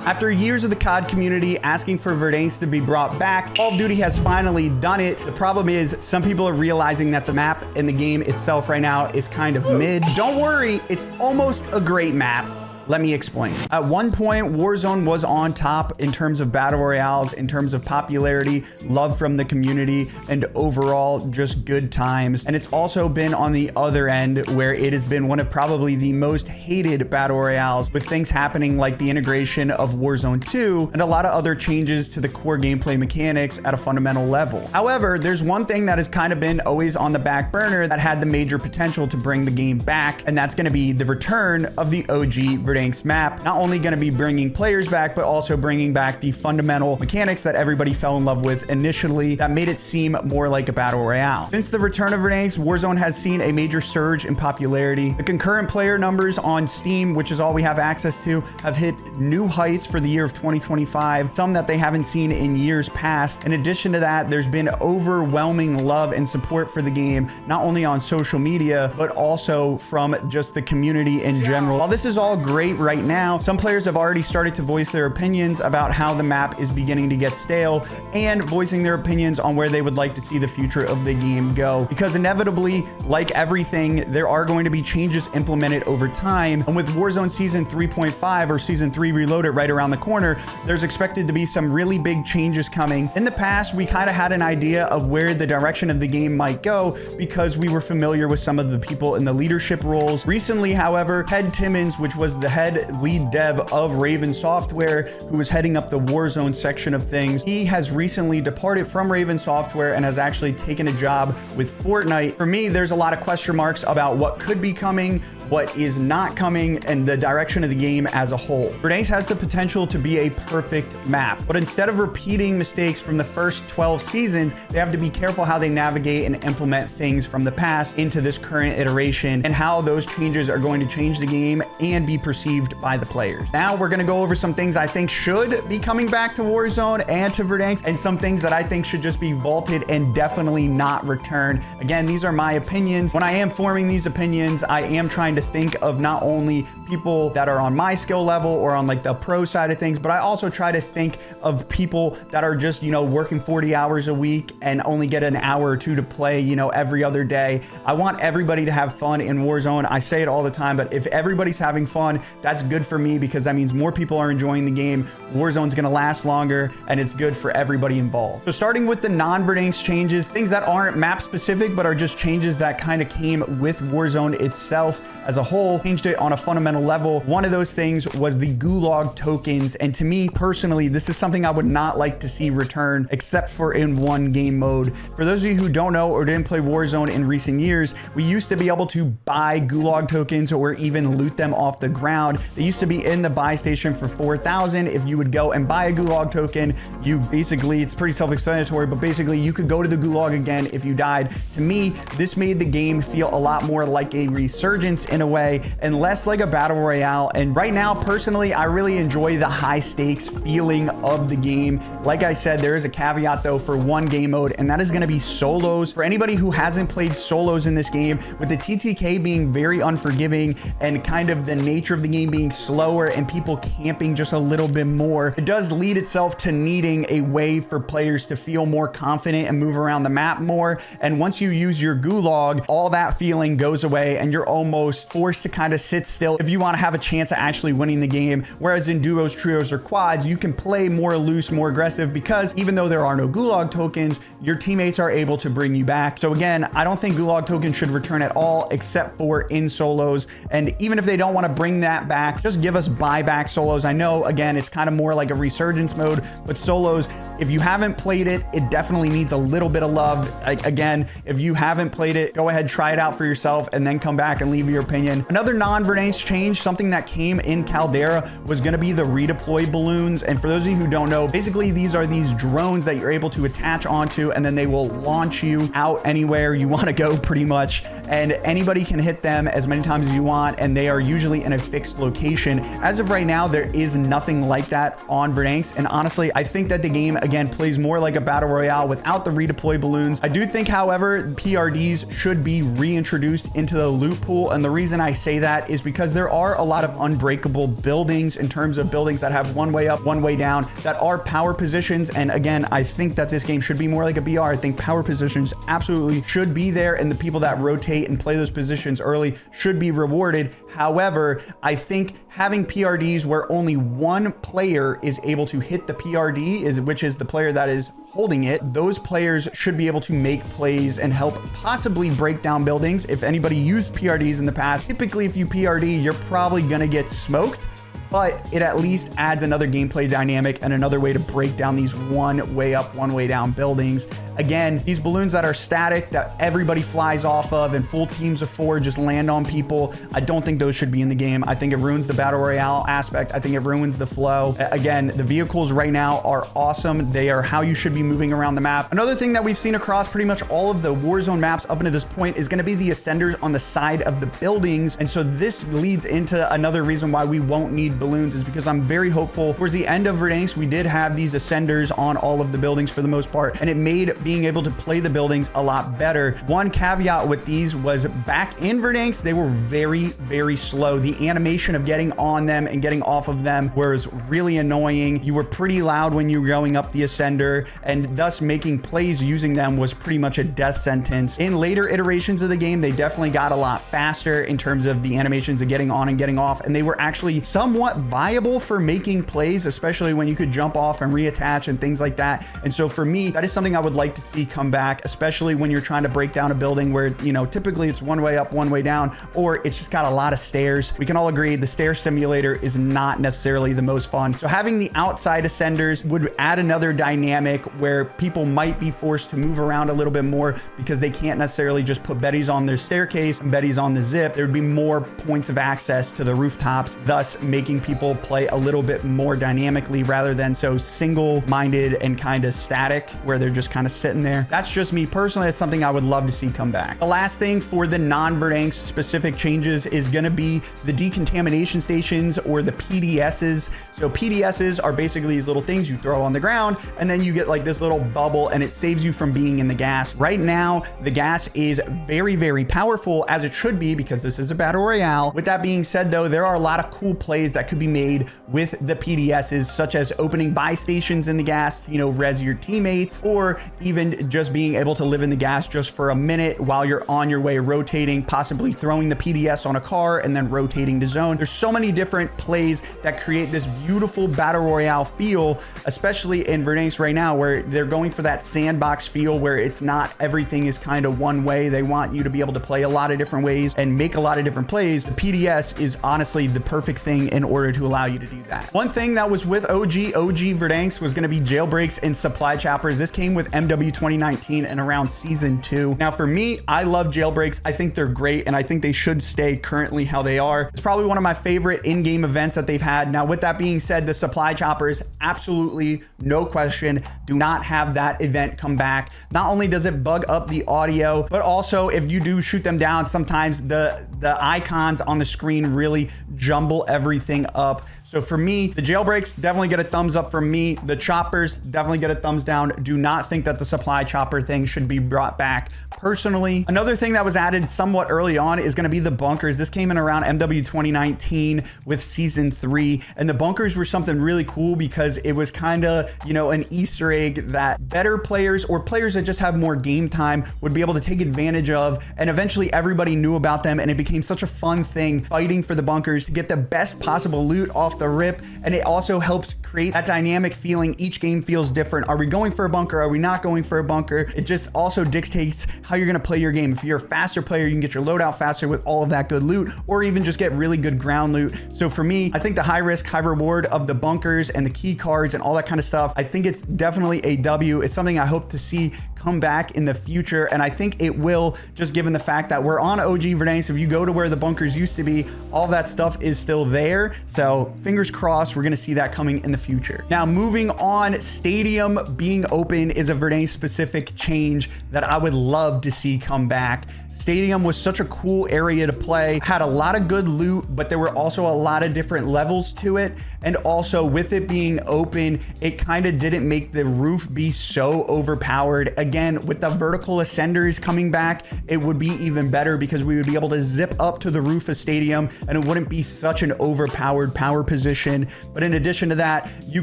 After years of the COD community asking for Verdansk to be brought back, Call of Duty has finally done it. The problem is some people are realizing that the map in the game itself right now is kind of mid. Don't worry, it's almost a great map. Let me explain. At one point, Warzone was on top in terms of battle royales, in terms of popularity, love from the community, and overall just good times. And it's also been on the other end where it has been one of probably the most hated battle royales, with things happening like the integration of Warzone 2 and a lot of other changes to the core gameplay mechanics at a fundamental level. However, there's one thing that has kind of been always on the back burner that had the major potential to bring the game back, and that's going to be the return of the OG Verdansk map. Not only going to be bringing players back, but also bringing back the fundamental mechanics that everybody fell in love with initially that made it seem more like a battle royale. Since the return of Verdansk, Warzone has seen a major surge in popularity. The concurrent player numbers on Steam, which is all we have access to, have hit new heights for the year of 2025, some that they haven't seen in years past. In addition to that, there's been overwhelming love and support for the game, not only on social media, but also from just the community in general. While this is all great right now, some players have already started to voice their opinions about how the map is beginning to get stale and voicing their opinions on where they would like to see the future of the game go. Because inevitably, like everything, there are going to be changes implemented over time. And with Warzone Season 3.5 or Season 3 Reloaded right around the corner, there's expected to be some really big changes coming. In the past, we kind of had an idea of where the direction of the game might go because we were familiar with some of the people in the leadership roles. Recently, however, Ted Timmons, which was the head lead dev of Raven Software, who was heading up the Warzone section of things, he has recently departed from Raven Software and has actually taken a job with Fortnite. For me, there's a lot of question marks about what could be coming, what is not coming, and the direction of the game as a whole. Verdansk has the potential to be a perfect map, but instead of repeating mistakes from the first 12 seasons, they have to be careful how they navigate and implement things from the past into this current iteration and how those changes are going to change the game and be perceived by the players. Now we're going to go over some things I think should be coming back to Warzone and to Verdansk, and some things that I think should just be vaulted and definitely not return. Again, these are my opinions. When I am forming these opinions, I am trying to think of not only people that are on my skill level or on like the pro side of things, but I also try to think of people that are just, you know, working 40 hours a week and only get an hour or two to play, you know, every other day. I want everybody to have fun in Warzone. I say it all the time, but if everybody's having fun, that's good for me because that means more people are enjoying the game. Warzone's going to last longer and it's good for everybody involved. So starting with the non-Verdansk changes, things that aren't map specific, but are just changes that kind of came with Warzone itself as a whole, changed it on a fundamental level. One of those things was the gulag tokens. And to me personally, this is something I would not like to see return except for in one game mode. For those of you who don't know or didn't play Warzone in recent years, we used to be able to buy gulag tokens or even loot them off the ground. They used to be in the buy station for 4,000. If you would go and buy a gulag token, you basically, it's pretty self-explanatory, but basically you could go to the gulag again if you died. To me, this made the game feel a lot more like a resurgence in a way and less like a battle royale. And right now, personally, I really enjoy the high stakes feeling of the game. Like I said, there is a caveat though for one game mode, and that is going to be solos. For anybody who hasn't played solos in this game, with the TTK being very unforgiving and kind of the nature of the game being slower and people camping just a little bit more, it does lead itself to needing a way for players to feel more confident and move around the map more. And once you use your gulag, all that feeling goes away and you're almost forced to kind of sit still if you want to have a chance at actually winning the game. Whereas in duos, trios, or quads, you can play more loose, more aggressive, because even though there are no gulag tokens, your teammates are able to bring you back. So again, I don't think gulag tokens should return at all except for in solos. And even if they don't want to bring that back, just give us buyback solos. I know, again, it's kind of more like a resurgence mode, but solos, if you haven't played it, it definitely needs a little bit of love. Again, if you haven't played it, go ahead, try it out for yourself, and then come back and leave your opinion. Another non-Verdansk change, something that came in Caldera, was going to be the redeploy balloons. And for those of you who don't know, basically these are these drones that you're able to attach onto, and then they will launch you out anywhere you want to go pretty much. And anybody can hit them as many times as you want, and they are usually in a fixed location. As of right now, there is nothing like that on Verdansk. And honestly, I think that the game, again, plays more like a battle royale without the redeploy balloons. I do think, however, PRDs should be reintroduced into the loot pool. And the reason I say that is because there are a lot of unbreakable buildings in terms of buildings that have one way up, one way down, that are power positions. And again, I think that this game should be more like a BR. I think power positions absolutely should be there, and the people that rotate and play those positions early should be rewarded. However, I think having PRDs where only one player is able to hit the PRD, which is the player that is holding it, those players should be able to make plays and help possibly break down buildings. If anybody used PRDs in the past, typically if you PRD, you're probably gonna get smoked, but it at least adds another gameplay dynamic and another way to break down these one way up, one way down buildings. Again, these balloons that are static, that everybody flies off of and full teams of 4 just land on people, I don't think those should be in the game. I think it ruins the battle royale aspect. I think it ruins the flow. Again, the vehicles right now are awesome. They are how you should be moving around the map. Another thing that we've seen across pretty much all of the Warzone maps up until this point is going to be the ascenders on the side of the buildings. And so this leads into another reason why we won't need balloons, is because I'm very hopeful. Towards the end of Verdansk, we did have these ascenders on all of the buildings for the most part, and it made being able to play the buildings a lot better. One caveat with these was back in Verdansk, they were very, very slow. The animation of getting on them and getting off of them was really annoying. You were pretty loud when you were going up the ascender, and thus making plays using them was pretty much a death sentence. In later iterations of the game, they definitely got a lot faster in terms of the animations of getting on and getting off, and they were actually somewhat viable for making plays, especially when you could jump off and reattach and things like that. And so for me, that is something I would like to see come back, especially when you're trying to break down a building where, you know, typically it's one way up, one way down, or it's just got a lot of stairs. We can all agree the stair simulator is not necessarily the most fun. So having the outside ascenders would add another dynamic where people might be forced to move around a little bit more because they can't necessarily just put Bettys on their staircase and Bettys on the zip. There would be more points of access to the rooftops, thus making people play a little bit more dynamically rather than so single-minded and kind of static where they're just kind of sitting there. That's just me personally. It's something I would love to see come back. The last thing for the non-Verdansk specific changes is going to be the decontamination stations, or the PDSs. So PDSs are basically these little things you throw on the ground, and then you get like this little bubble, and it saves you from being in the gas. Right now, the gas is very, very powerful, as it should be, because this is a battle royale. With that being said, though, there are a lot of cool plays that could be made with the PDSs, such as opening buy stations in the gas, you know, res your teammates, or even just being able to live in the gas just for a minute while you're on your way rotating, possibly throwing the PDS on a car and then rotating to zone. There's so many different plays that create this beautiful battle royale feel, especially in Verdansk right now, where they're going for that sandbox feel where it's not everything is kind of one way. They want you to be able to play a lot of different ways and make a lot of different plays. The PDS is honestly the perfect thing in order to allow you to do that. One thing that was with OG Verdansk was going to be jailbreaks and supply choppers. This came with MW 2019 and around season 2. Now for me, I love jailbreaks. I think they're great, and I think they should stay currently how they are. It's probably one of my favorite in-game events that they've had. Now with that being said, the supply choppers, absolutely no question, do not have that event come back. Not only does it bug up the audio, but also if you do shoot them down, sometimes the icons on the screen really jumble everything up. So for me, the jailbreaks definitely get a thumbs up from me. The choppers definitely get a thumbs down. Do not think that the supply chopper thing should be brought back personally. Another thing that was added somewhat early on is going to be the bunkers. This came in around MW 2019 with season 3, and the bunkers were something really cool because it was kind of, you know, an Easter egg that better players or players that just have more game time would be able to take advantage of, and eventually everybody knew about them, and it became such a fun thing fighting for the bunkers to get the best possible loot off the rip. And it also helps create that dynamic feeling. Each game feels different. Are we going for a bunker? Are we not going for a bunker? It just also dictates how you're going to play your game. If you're a faster player, you can get your loadout faster with all of that good loot, or even just get really good ground loot. So for me, I think the high risk, high reward of the bunkers and the key cards and all that kind of stuff, I think it's definitely a W. It's something I hope to see come back in the future, and I think it will, just given the fact that we're on OG Verdansk. If you go to where the bunkers used to be, all that stuff is still there. So fingers crossed, we're going to see that coming in the future. Now moving on, stadium being open is a Verdansk specific change that I would love to see come back. Stadium was such a cool area to play, had a lot of good loot, but there were also a lot of different levels to it. And also with it being open, it kind of didn't make the roof be so overpowered. Again, with the vertical ascenders coming back, it would be even better because we would be able to zip up to the roof of Stadium and it wouldn't be such an overpowered power position. But in addition to that, you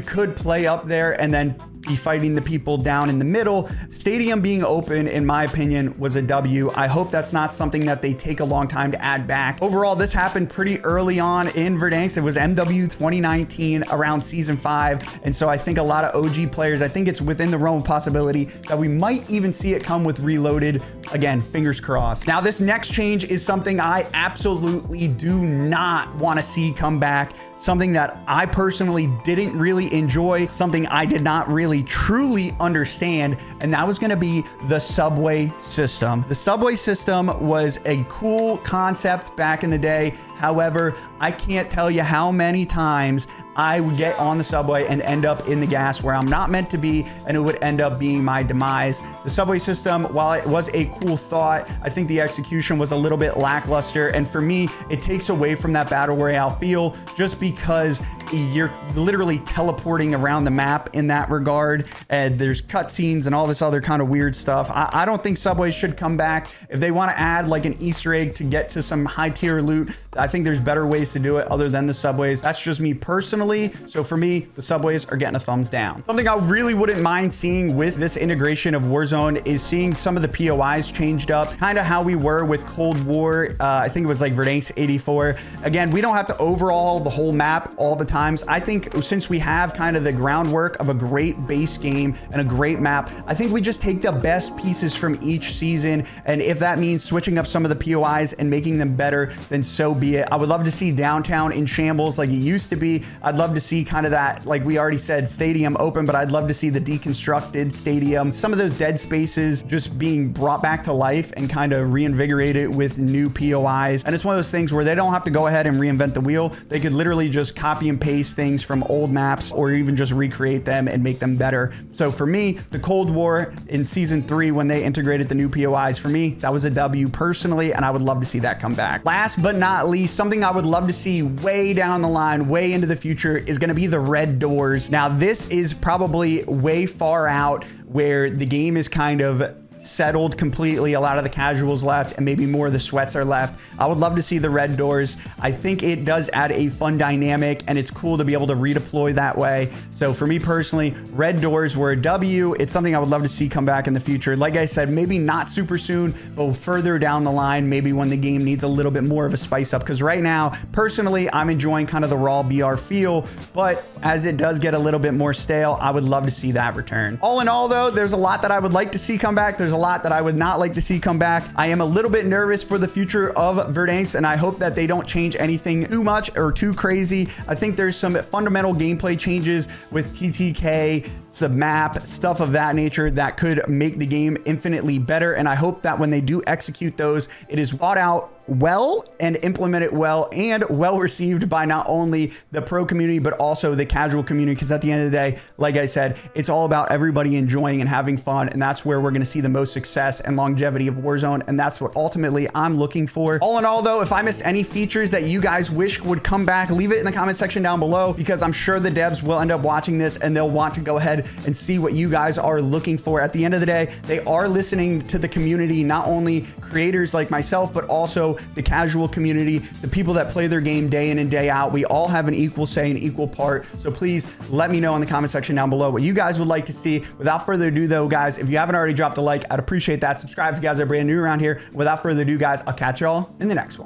could play up there and then be fighting the people down in the middle. Stadium being open, in my opinion, was a W. I hope that's not something that they take a long time to add back. Overall, this happened pretty early on in Verdansk. It was MW 2019 around season 5. And so I think a lot of OG players, I think it's within the realm of possibility that we might even see it come with Reloaded. Again, fingers crossed. Now, this next change is something I absolutely do not want to see come back. Something that I personally didn't really enjoy, something I did not really truly understand, and that was going to be the subway system. The subway system was a cool concept back in the day. However, I can't tell you how many times I would get on the subway and end up in the gas where I'm not meant to be, and it would end up being my demise. The subway system, while it was a cool thought, I think the execution was a little bit lackluster, and for me, it takes away from that battle royale feel just because you're literally teleporting around the map in that regard, and there's cutscenes and all this other kind of weird stuff. I don't think subways should come back. If they want to add like an Easter egg to get to some high tier loot, I think there's better ways to do it other than the subways. That's just me personally. So for me, the subways are getting a thumbs down. Something I really wouldn't mind seeing with this integration of Warzone is seeing some of the POIs changed up, kind of how we were with Cold War. I think it was like Verdansk 84. Again, we don't have to overhaul the whole map all the times. I think since we have kind of the groundwork of a great base game and a great map, I think we just take the best pieces from each season. And if that means switching up some of the POIs and making them better, then so be it. I would love to see downtown in shambles like it used to be. I'd love to see kind of that, like we already said, Stadium open, but I'd love to see the deconstructed Stadium. Some of those dead spaces just being brought back to life and kind of reinvigorated with new POIs. And it's one of those things where they don't have to go ahead and reinvent the wheel. They could literally just copy and paste things from old maps or even just recreate them and make them better. So for me, the Cold War in season 3, when they integrated the new POIs, for me, that was a W personally, and I would love to see that come back. Last but not least, something I would love to see way down the line, way into the future, is going to be the red doors. Now, this is probably way far out where the game is kind of settled completely. A lot of the casuals left and maybe more of the sweats are left. I would love to see the red doors. I think it does add a fun dynamic and it's cool to be able to redeploy that way. So for me personally, red doors were a W. It's something I would love to see come back in the future. Like I said, maybe not super soon, but further down the line, maybe when the game needs a little bit more of a spice up. Because right now, personally, I'm enjoying kind of the raw BR feel, but as it does get a little bit more stale, I would love to see that return. All in all though, there's a lot that I would like to see come back. There's a lot that I would not like to see come back. I am a little bit nervous for the future of Verdansk, and I hope that they don't change anything too much or too crazy. I think there's some fundamental gameplay changes with TTK, the map, stuff of that nature that could make the game infinitely better. And I hope that when they do execute those, it is thought out well and implement it well and well received by not only the pro community, but also the casual community. Because at the end of the day, like I said, it's all about everybody enjoying and having fun. And that's where we're going to see the most success and longevity of Warzone. And that's what ultimately I'm looking for. All in all, though, if I missed any features that you guys wish would come back, leave it in the comment section down below, because I'm sure the devs will end up watching this and they'll want to go ahead and see what you guys are looking for. At the end of the day, they are listening to the community, not only creators like myself, but also the casual community, the people that play their game day in and day out. We all have an equal say and equal part. So please let me know in the comment section down below what you guys would like to see. Without further ado though, guys, if you haven't already dropped a like, I'd appreciate that. Subscribe if you guys are brand new around here. Without further ado, guys, I'll catch y'all in the next one.